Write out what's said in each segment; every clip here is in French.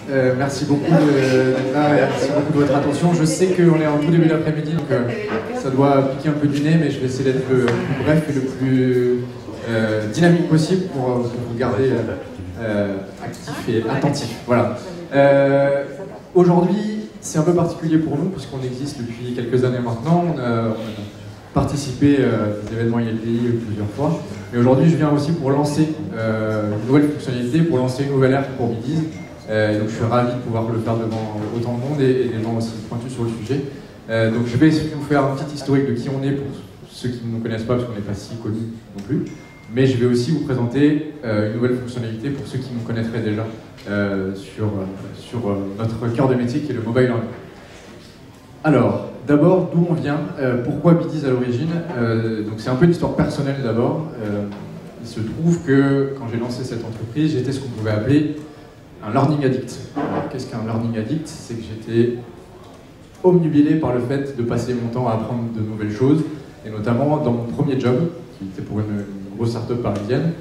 Merci beaucoup d'être là et merci beaucoup de votre attention. Je sais qu'on est en tout début d'après-midi, donc ça doit piquer un peu du nez, mais je vais essayer d'être le plus bref et le plus dynamique possible pour vous garder actif et attentif. Voilà. Aujourd'hui, c'est un peu particulier pour nous, puisqu'on existe depuis quelques années maintenant. On a participé à des événements ILPI plusieurs fois. Mais aujourd'hui, je viens aussi pour lancer une nouvelle fonctionnalité, pour lancer une nouvelle ère pour Bidiz. Donc je suis ravi de pouvoir le faire devant autant de monde et des gens aussi pointus sur le sujet. Donc je vais essayer de vous faire un petit historique de qui on est pour ceux qui ne nous connaissent pas, parce qu'on n'est pas si connus non plus. Mais je vais aussi vous présenter une nouvelle fonctionnalité pour ceux qui nous connaîtraient déjà sur notre cœur de métier qui est le mobile learning. Alors, d'abord, d'où on vient, pourquoi Bidiz à l'origine. Donc c'est un peu une histoire personnelle d'abord. Il se trouve que quand j'ai lancé cette entreprise, j'étais ce qu'on pouvait appeler un learning addict. Qu'est-ce qu'un learning addict? C'est que j'étais obnubilé par le fait de passer mon temps à apprendre de nouvelles choses, et notamment dans mon premier job, qui était pour une grosse start-up parisienne.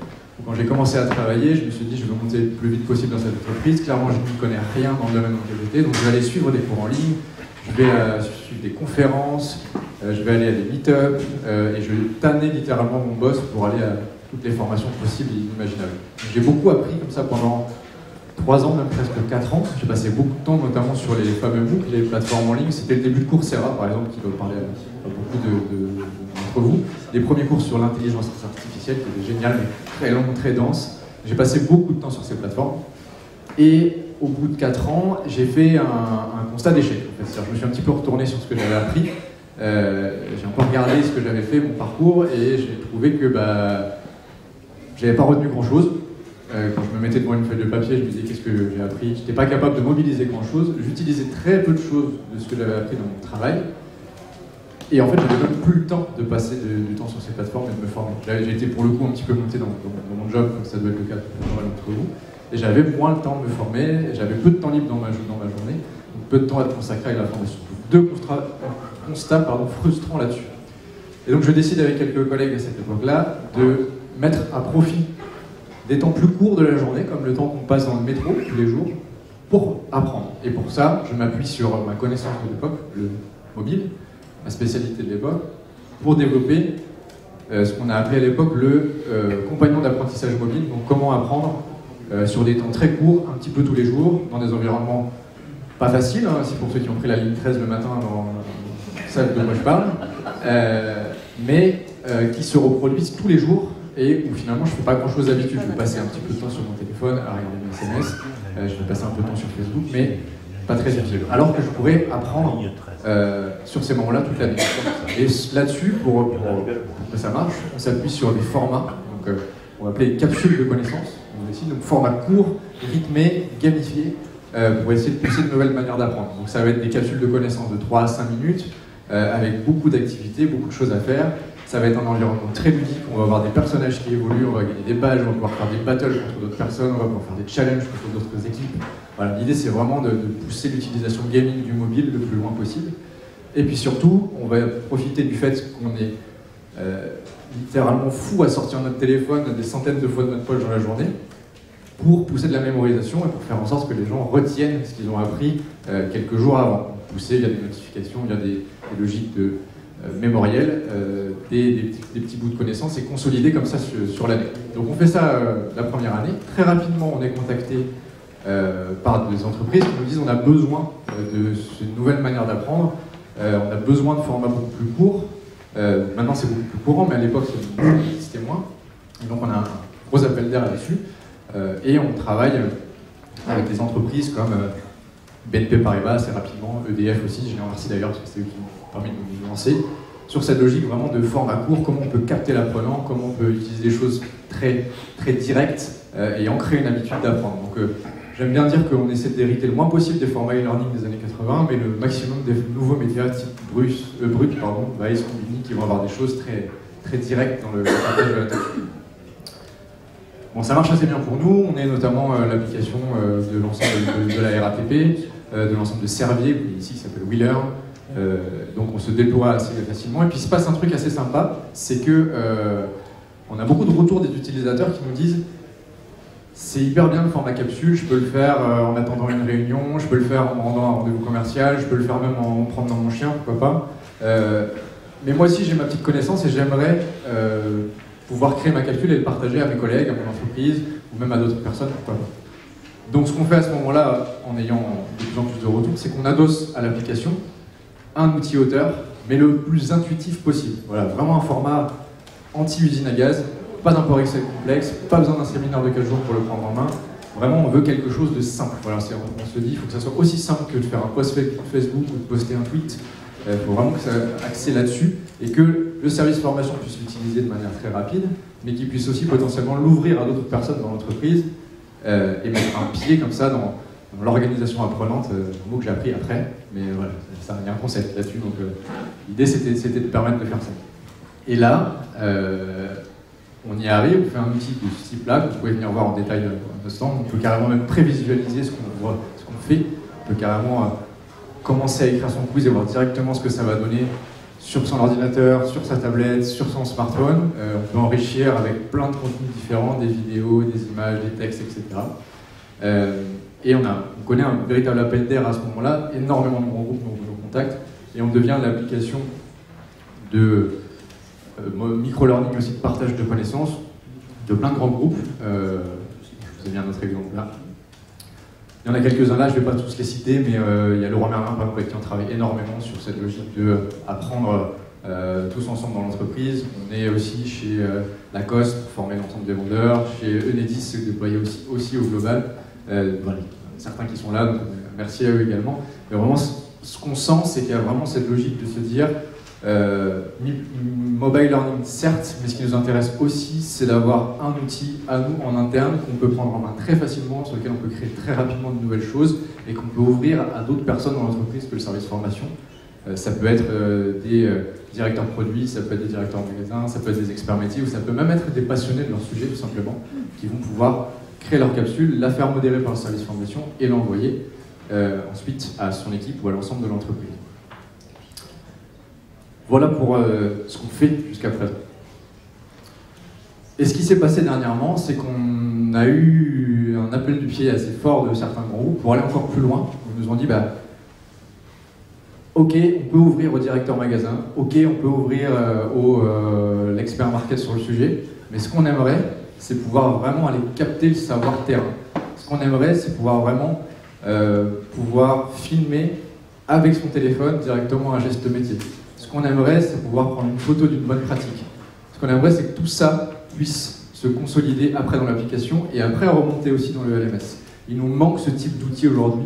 Quand j'ai commencé à travailler, je me suis dit je veux monter le plus vite possible dans cette entreprise. Clairement, je n'y connais rien dans le domaine dans lequel j'étais, donc je vais aller suivre des cours en ligne, je vais suivre des conférences, je vais aller à des meet-up, et je vais tanner littéralement mon boss pour aller à toutes les formations possibles et inimaginables. J'ai beaucoup appris comme ça pendant 3 ans, même presque 4 ans. J'ai passé beaucoup de temps, notamment sur les fameux MOOC, les plateformes en ligne. C'était le début de Coursera, par exemple, qui doit parler à beaucoup d'entre vous. Les premiers cours sur l'intelligence artificielle, qui étaient génial, mais très long, très dense. J'ai passé beaucoup de temps sur ces plateformes. Et au bout de 4 ans, j'ai fait un constat d'échec. En fait. Je me suis un petit peu retourné sur ce que j'avais appris. J'ai un peu regardé ce que j'avais fait, mon parcours, et j'ai trouvé que j'avais pas retenu grand-chose. Quand je me mettais devant une feuille de papier, je me disais qu'est-ce que j'ai appris. Je n'étais pas capable de mobiliser grand-chose. J'utilisais très peu de choses de ce que j'avais appris dans mon travail. Et en fait, j'avais même plus le temps de passer du temps sur ces plateformes et de me former. J'ai été pour le coup un petit peu monté dans mon job, comme ça doit être le cas de pas mal d'entre vous. Et j'avais moins le temps de me former, j'avais peu de temps libre dans ma journée, donc peu de temps à être consacré à la formation. Deux constats frustrants là-dessus. Et donc je décide avec quelques collègues à cette époque-là de mettre à profit des temps plus courts de la journée, comme le temps qu'on passe dans le métro tous les jours, pour apprendre. Et pour ça, je m'appuie sur ma connaissance de l'époque, le mobile, ma spécialité de l'époque, pour développer ce qu'on a appelé à l'époque le compagnon d'apprentissage mobile. Donc comment apprendre sur des temps très courts, un petit peu tous les jours, dans des environnements pas faciles, hein, c'est pour ceux qui ont pris la ligne 13 le matin dans la salle de moi je parle, mais qui se reproduisent tous les jours, et où finalement je ne fais pas grand chose d'habitude. Je vais passer un petit peu de temps sur mon téléphone à regarder mes SMS, je vais passer un peu de temps sur Facebook, mais pas très utile. Alors que je pourrais apprendre sur ces moments-là toute l'année. Et là-dessus, pour que ça marche, on s'appuie sur des formats, donc, on va appeler capsules de connaissances, donc format court, rythmé, gamifié, pour essayer de pousser de nouvelles manières d'apprendre. Donc ça va être des capsules de connaissances de 3 à 5 minutes, avec beaucoup d'activités, beaucoup de choses à faire. Ça va être un environnement très ludique, on va avoir des personnages qui évoluent, on va gagner des badges, on va pouvoir faire des battles contre d'autres personnes, on va pouvoir faire des challenges contre d'autres équipes. Voilà, l'idée c'est vraiment de pousser l'utilisation gaming du mobile le plus loin possible. Et puis surtout, on va profiter du fait qu'on est littéralement fou à sortir notre téléphone des centaines de fois de notre poche dans la journée, pour pousser de la mémorisation et pour faire en sorte que les gens retiennent ce qu'ils ont appris quelques jours avant. Pousser via des notifications, via des logiques de mémoriel, des petits bouts de connaissances, et consolider comme ça sur l'année. Donc on fait ça la première année. Très rapidement, on est contacté par des entreprises qui nous disent on a besoin de cette nouvelle manière d'apprendre, on a besoin de formats beaucoup plus courts. Maintenant c'est beaucoup plus courant, mais à l'époque ça existait moins. Et donc on a un gros appel d'air là-dessus, et on travaille avec des entreprises comme BNP Paribas assez rapidement, EDF aussi, je les remercie d'ailleurs parce que c'est eux qui m'ont permis de nous lancer, sur cette logique vraiment de format court, comment on peut capter l'apprenant, comment on peut utiliser des choses très, très directes et ancrer une habitude d'apprendre. Donc j'aime bien dire qu'on essaie d'hériter le moins possible des formats e-learning des années 80, mais le maximum des nouveaux médias type Brut, Vice, Combini, qui vont avoir des choses très, très directes dans le partage de la tâche. Bon, ça marche assez bien pour nous, on est notamment l'application de l'ensemble de la RATP, de l'ensemble de Servier, ici qui s'appelle WeLearn, donc on se déploie assez facilement. Et puis il se passe un truc assez sympa, c'est que on a beaucoup de retours des utilisateurs qui nous disent C'est hyper bien le format capsule, je peux le faire en attendant une réunion, je peux le faire en me rendant à un rendez-vous commercial, je peux le faire même en promenant mon chien, pourquoi pas. Mais moi aussi j'ai ma petite connaissance et j'aimerais pouvoir créer ma capsule et le partager à mes collègues, à mon entreprise, ou même à d'autres personnes, pourquoi pas. Donc ce qu'on fait à ce moment-là, en ayant de plus en plus de retours, c'est qu'on adosse à l'application un outil auteur, mais le plus intuitif possible. Voilà, vraiment un format anti-usine à gaz, pas d'import Excel complexe, pas besoin d'un séminaire de 4 jours pour le prendre en main. Vraiment, on veut quelque chose de simple. Voilà, on se dit, il faut que ça soit aussi simple que de faire un post Facebook ou de poster un tweet. Il faut vraiment que ça axé là-dessus et que le service formation puisse l'utiliser de manière très rapide, mais qu'il puisse aussi potentiellement l'ouvrir à d'autres personnes dans l'entreprise et mettre un pied comme ça dans l'organisation apprenante, un mot que j'ai appris après, mais voilà, il y a un concept là-dessus, donc l'idée c'était de permettre de faire ça. Et là, on y arrive, on fait un outil de ce type-là, que vous pouvez venir voir en détail dans le stand. On peut carrément même prévisualiser ce qu'on fait. On peut carrément commencer à écrire son quiz et voir directement ce que ça va donner sur son ordinateur, sur sa tablette, sur son smartphone. On peut enrichir avec plein de contenus différents, des vidéos, des images, des textes, etc. Et on connaît un véritable appel d'air à ce moment-là. Énormément de grands groupes nous contactent et on devient l'application de micro-learning aussi, de partage de connaissances de plein de grands groupes. Je vous ai mis un autre exemple là. Il y en a quelques-uns là, je ne vais pas tous les citer, mais il y a Leroy Merlin, par exemple, avec qui on travaille énormément sur cette logique d'apprendre tous ensemble dans l'entreprise. On est aussi chez Lacoste pour former l'ensemble des vendeurs, chez Enedis, c'est déployé aussi au global. Voilà, certains qui sont là, donc merci à eux également. Mais vraiment, ce qu'on sent, c'est qu'il y a vraiment cette logique de se dire mobile learning, certes, mais ce qui nous intéresse aussi, c'est d'avoir un outil à nous en interne qu'on peut prendre en main très facilement, sur lequel on peut créer très rapidement de nouvelles choses et qu'on peut ouvrir à d'autres personnes dans l'entreprise que le service formation. Ça peut être des directeurs produits, ça peut être des directeurs de magasins, ça peut être des experts métiers, ou ça peut même être des passionnés de leur sujet, tout simplement, qui vont pouvoir créer leur capsule, la faire modérer par le service formation et l'envoyer ensuite à son équipe ou à l'ensemble de l'entreprise. Voilà pour ce qu'on fait jusqu'à présent. Et ce qui s'est passé dernièrement, c'est qu'on a eu un appel du pied assez fort de certains grands groupes pour aller encore plus loin. Ils nous ont dit, ok, on peut ouvrir au directeur magasin, ok, on peut ouvrir l'expert market sur le sujet, mais ce qu'on aimerait, c'est pouvoir vraiment aller capter le savoir terrain. Ce qu'on aimerait, c'est pouvoir vraiment pouvoir filmer avec son téléphone directement un geste métier. Ce qu'on aimerait, c'est pouvoir prendre une photo d'une bonne pratique. Ce qu'on aimerait, c'est que tout ça puisse se consolider après dans l'application et après remonter aussi dans le LMS. Il nous manque ce type d'outil aujourd'hui,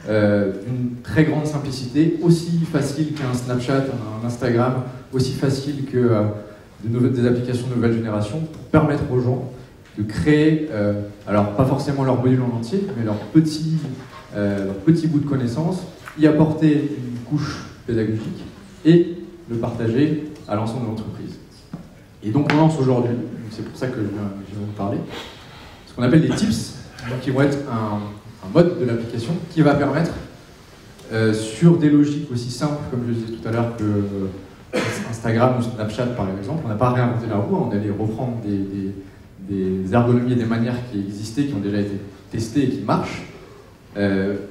d'une très grande simplicité, aussi facile qu'un Snapchat, un Instagram, aussi facile que des applications de nouvelle génération, pour permettre aux gens de créer, alors pas forcément leur module en entier, mais leur petit bout de connaissance, y apporter une couche pédagogique et le partager à l'ensemble de l'entreprise. Et donc on lance aujourd'hui, c'est pour ça que je viens vous parler, ce qu'on appelle des tips, qui vont être un mode de l'application qui va permettre, sur des logiques aussi simples, comme je disais tout à l'heure, que Instagram ou Snapchat par exemple, on n'a pas réinventé la roue, on allait reprendre des ergonomies et des manières qui existaient, qui ont déjà été testées et qui marchent,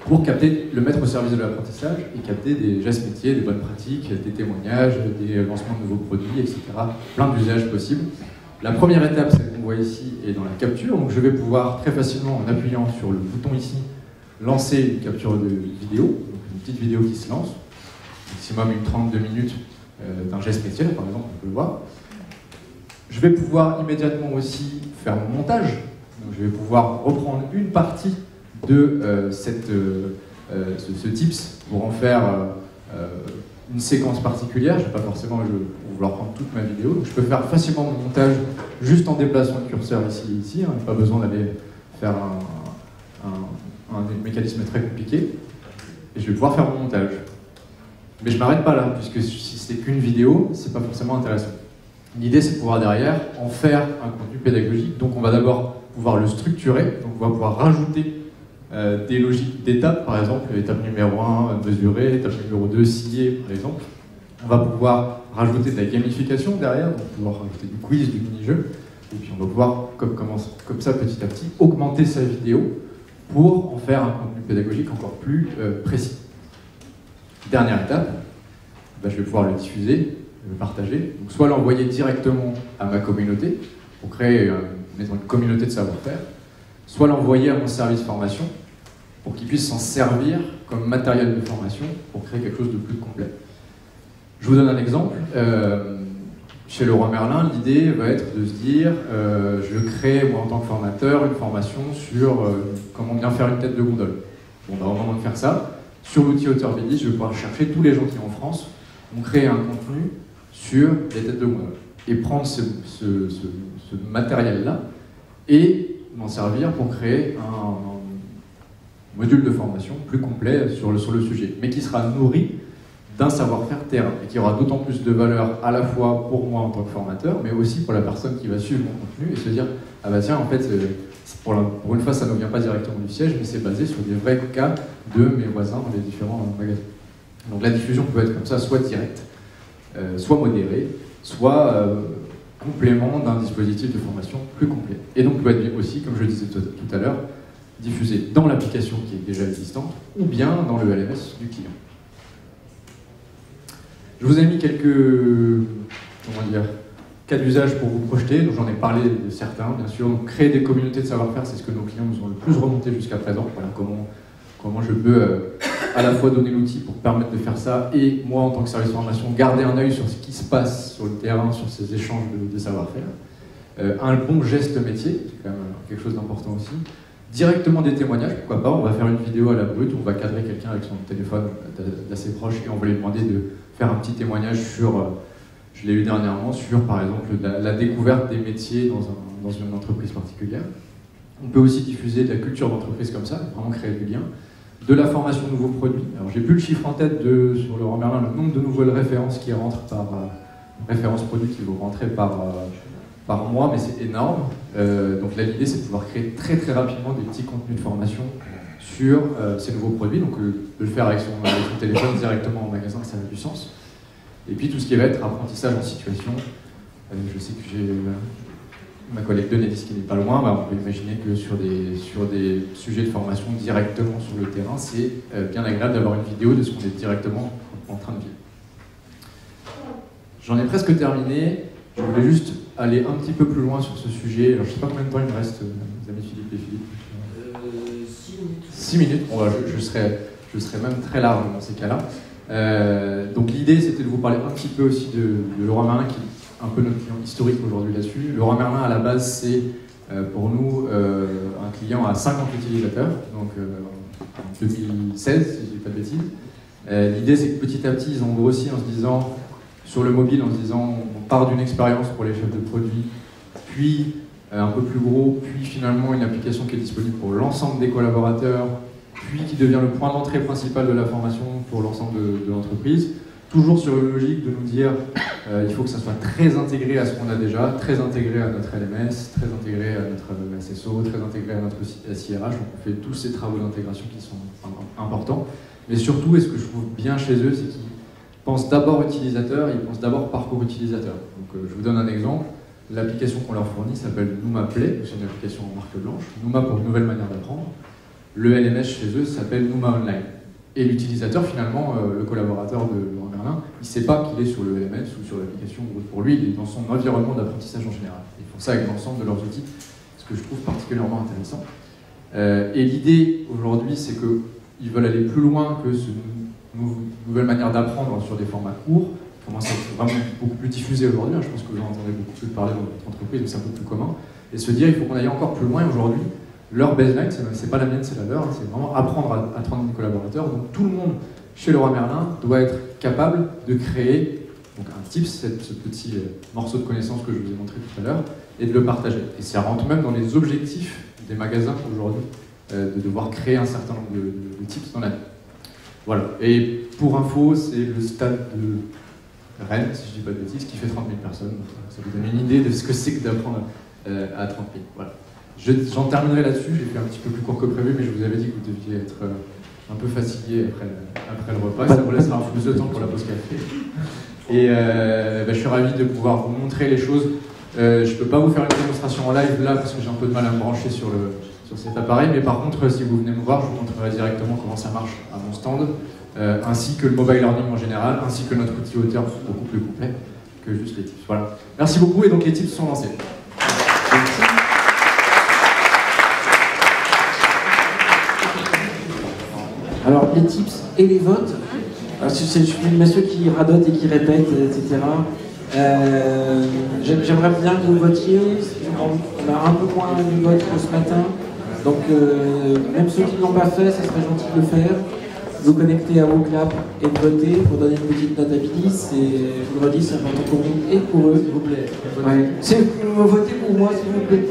pour le mettre au service de l'apprentissage et capter des gestes métiers, des bonnes pratiques, des témoignages, des lancements de nouveaux produits, etc. Plein d'usages possibles. La première étape, celle qu'on voit ici, est dans la capture. Donc je vais pouvoir très facilement, en appuyant sur le bouton ici, lancer une capture de vidéo, donc une petite vidéo qui se lance, maximum une 32 minutes d'un geste métier, par exemple, on peut le voir. Je vais pouvoir immédiatement aussi faire mon montage. Donc je vais pouvoir reprendre une partie de ce tips pour en faire une séquence particulière. Je ne vais pas forcément vouloir prendre toute ma vidéo. Donc je peux faire facilement mon montage juste en déplaçant le curseur ici et ici. Pas besoin d'aller faire un mécanisme très compliqué. Et je vais pouvoir faire mon montage. Mais je ne m'arrête pas là, puisque si c'est qu'une vidéo, c'est pas forcément intéressant. L'idée, c'est de pouvoir derrière en faire un contenu pédagogique. Donc on va d'abord pouvoir le structurer. Donc on va pouvoir rajouter des logiques d'étapes, par exemple, étape numéro 1, mesurer, étape numéro 2, scier, par exemple. On va pouvoir rajouter de la gamification derrière, donc pouvoir rajouter du quiz, du mini-jeu. Et puis on va pouvoir, comme ça, petit à petit, augmenter sa vidéo pour en faire un contenu pédagogique encore plus précis. Dernière étape, je vais pouvoir le diffuser, le partager. Donc, soit l'envoyer directement à ma communauté, pour créer une communauté de savoir-faire, soit l'envoyer à mon service formation, pour qu'il puisse s'en servir comme matériel de formation, pour créer quelque chose de plus complet. Je vous donne un exemple. Chez Leroy Merlin, l'idée va être de se dire je crée, moi en tant que formateur, une formation sur comment bien faire une tête de gondole. Bon, au moment de faire ça, sur l'outil AuteurBD, je vais pouvoir chercher tous les gens qui en France ont créé un contenu sur les têtes de gondole. Et prendre ce matériel-là et m'en servir pour créer un module de formation plus complet sur le sujet, mais qui sera nourri d'un savoir-faire terrain et qui aura d'autant plus de valeur à la fois pour moi en tant que formateur, mais aussi pour la personne qui va suivre mon contenu et se dire ah bah tiens, en fait, pour une fois, ça ne vient pas directement du siège, mais c'est basé sur des vrais cas de mes voisins dans les différents magasins. Donc la diffusion peut être comme ça, soit directe, soit modérée, soit complément d'un dispositif de formation plus complet. Et donc peut être aussi, comme je le disais tout à l'heure, diffusé dans l'application qui est déjà existante ou bien dans le LMS du client. Je vous ai mis quelques cas d'usage pour vous projeter, donc j'en ai parlé de certains, bien sûr. Donc, créer des communautés de savoir-faire, c'est ce que nos clients nous ont le plus remonté jusqu'à présent. Voilà comment je peux à la fois donner l'outil pour permettre de faire ça et moi, en tant que service formation, garder un œil sur ce qui se passe sur le terrain, sur ces échanges de savoir-faire. Un bon geste métier, c'est quand même quelque chose d'important aussi. Directement des témoignages, pourquoi pas, on va faire une vidéo à la brute, on va cadrer quelqu'un avec son téléphone d'assez proche et on va lui demander de faire un petit témoignage sur, je l'ai eu dernièrement, sur par exemple la découverte des métiers dans une entreprise particulière. On peut aussi diffuser de la culture d'entreprise comme ça, vraiment créer du lien. De la formation de nouveaux produits. Alors j'ai plus le chiffre en tête sur Leroy Merlin, le nombre de nouvelles références qui rentrent par références produits qui vont rentrer par mois, mais c'est énorme. Donc là, l'idée, c'est de pouvoir créer très très rapidement des petits contenus de formation sur ces nouveaux produits. Donc de le faire avec son téléphone directement en magasin, ça a du sens. Et puis tout ce qui va être apprentissage en situation. Je sais que j'ai ma collègue Denélis qui n'est pas loin. On peut imaginer que sur des sujets de formation directement sur le terrain, c'est bien agréable d'avoir une vidéo de ce qu'on est directement en train de vivre. J'en ai presque terminé. Je voulais juste aller un petit peu plus loin sur ce sujet. Alors, je ne sais pas combien de temps il me reste, mes amis Philippe et Philippe. 6 minutes. 6 minutes, bon, je serai même très large dans ces cas-là. Donc l'idée, c'était de vous parler un petit peu aussi de Leroy Merlin, qui est un peu notre client historique aujourd'hui là-dessus. Leroy Merlin, à la base, c'est pour nous un client à 50 utilisateurs, donc en 2016, si je ne dis pas de bêtises. L'idée, c'est que petit à petit, ils ont grossi en se disant, sur le mobile, en se disant, on part d'une expérience pour les chefs de produits, puis un peu plus gros, puis finalement une application qui est disponible pour l'ensemble des collaborateurs, puis qui devient le point d'entrée principal de la formation pour l'ensemble de l'entreprise. Toujours sur une logique de nous dire il faut que ça soit très intégré à ce qu'on a déjà, très intégré à notre LMS, très intégré à notre SSO, très intégré à notre SIRH. Donc on fait tous ces travaux d'intégration qui sont importants. Mais surtout, et ce que je trouve bien chez eux, c'est qu'ils pensent d'abord utilisateur, ils pensent d'abord parcours utilisateur. Donc je vous donne un exemple. L'application qu'on leur fournit s'appelle Nouma Play, c'est une application en marque blanche. Nouma pour une nouvelle manière d'apprendre. Le LMS chez eux s'appelle Nouma Online. Et l'utilisateur, finalement, le collaborateur de Leroy Merlin, il ne sait pas qu'il est sur le LMS ou sur l'application. Pour lui, il est dans son environnement d'apprentissage en général. Ils font ça avec l'ensemble de leurs outils, ce que je trouve particulièrement intéressant. Et l'idée aujourd'hui, c'est qu'ils veulent aller plus loin que cette nouvelle manière d'apprendre sur des formats courts. Commence à être vraiment beaucoup plus diffusé aujourd'hui. Je pense que vous en entendez beaucoup plus parler dans votre entreprise, mais c'est un peu plus commun. Et se dire, il faut qu'on aille encore plus loin. Aujourd'hui, leur baseline, c'est pas la mienne, c'est la leur, c'est vraiment apprendre à 30 000 collaborateurs. Donc tout le monde chez Leroy Merlin doit être capable de créer donc un tips, ce petit morceau de connaissance que je vous ai montré tout à l'heure, et de le partager. Et ça rentre même dans les objectifs des magasins aujourd'hui, de devoir créer un certain nombre de tips dans l'année. Voilà. Et pour info, c'est le stade de Rennes, si je ne dis pas de bêtises, qui fait 30 000 personnes. Donc, ça vous donne une idée de ce que c'est que d'apprendre à 30 000. Voilà. J'en terminerai là-dessus, j'ai fait un petit peu plus court que prévu, mais je vous avais dit que vous deviez être un peu fatigué après le repas, ça vous laissera un peu plus de temps pour la pause café. Et je suis ravi de pouvoir vous montrer les choses Je ne peux pas vous faire une démonstration en live là parce que j'ai un peu de mal à me brancher sur cet appareil, mais par contre, si vous venez me voir, je vous montrerai directement comment ça marche à mon stand, ainsi que le mobile learning en général, ainsi que notre outil auteur beaucoup plus complet que juste les tips. Voilà. Merci beaucoup, et donc les tips sont lancés. Merci. Alors, les tips et les votes, je suis monsieur qui radote et qui répète, etc. J'aimerais bien que vous votiez. On a un peu moins de votes que ce matin. Donc, même ceux qui ne l'ont pas fait, ce serait gentil de le faire. Vous connecter à WooClap et de voter pour donner une petite note à Bidis. Et je vous le redis, c'est important pour nous et pour eux. S'il vous plaît. Ouais. Votez pour moi, s'il vous plaît.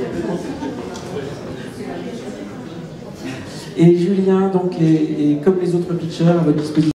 Et Julien, donc, est comme les autres pitchers, à votre disposition.